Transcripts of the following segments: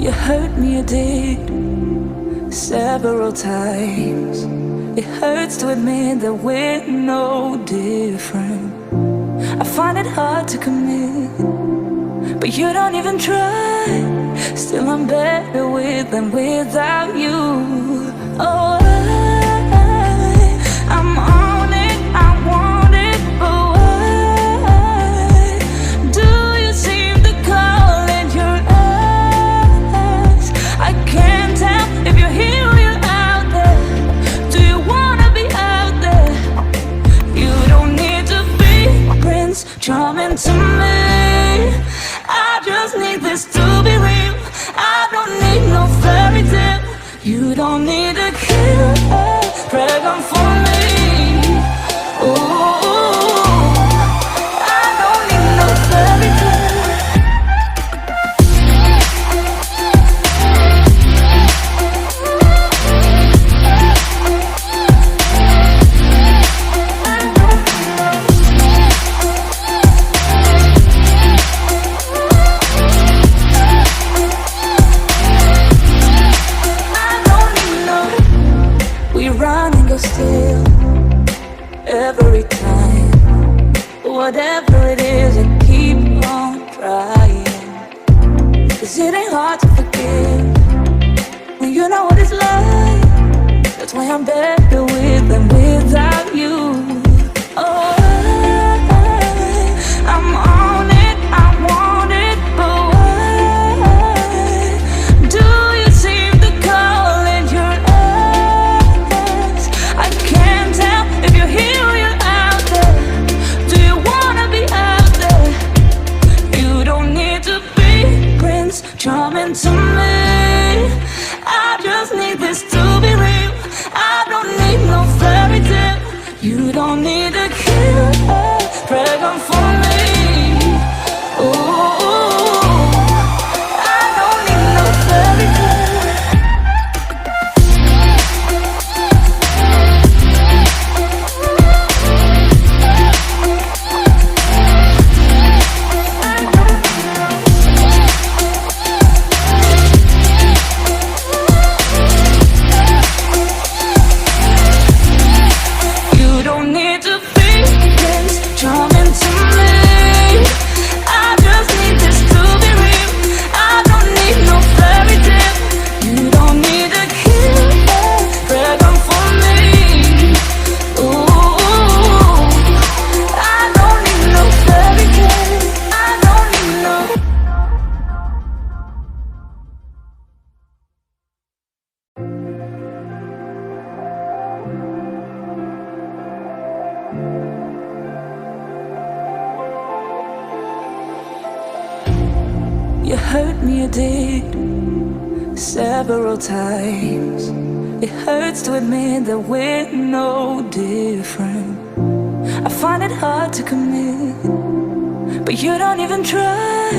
You hurt me, you did, several times. It hurts to admit that we're no different. I find it hard to commit, but you don't even try. Still I'm better with than without you. Oh, I'm on it, I want it, but why do you seem to call in your eyes? I can't tell if you're here or you're out there. Do you wanna be out there? You don't need to be Prince Charming to me. I just need this to be real. I don't need no fairy tale. You don't need a killer pregnant for me. Ooh, I don't need no fairy tale. Still, every time, whatever it is, I keep on trying. 'Cause it ain't hard to forgive when you know what it's like. That's why I'm better with than without you. Oh, I'm on it, I want it, but why do you seem to call in your eyes? I can't tell if you're here or you're out there. Do you wanna be out there? You don't need to be Prince Charming to me. I just need this to be real. I don't need no fairy tale. You don't need a killer pregnant for me. Ooh, I don't need no fairy tale. You hurt me, you did, several times. It hurts to admit that we're no different. I find it hard to commit, but you don't even try.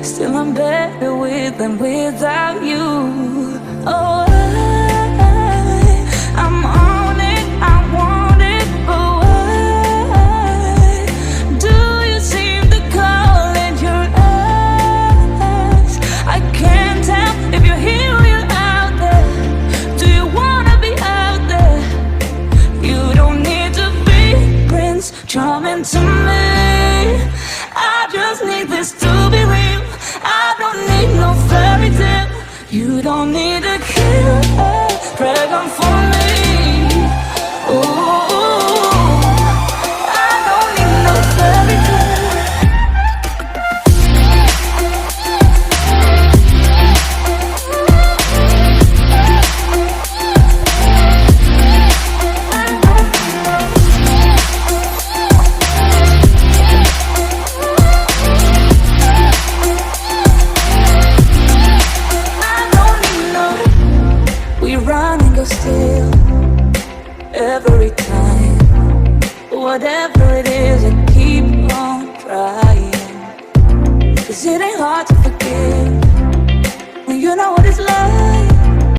Still I'm better with than without you. Oh, I'm on it, I want it, but why do you seem to call in your eyes? I can't tell if you're here or you're out there. Do you wanna be out there? You don't need to be Prince Charming to me. I just need this to be real. I don't need no fairy tale. You don't need a killer pregnant for me.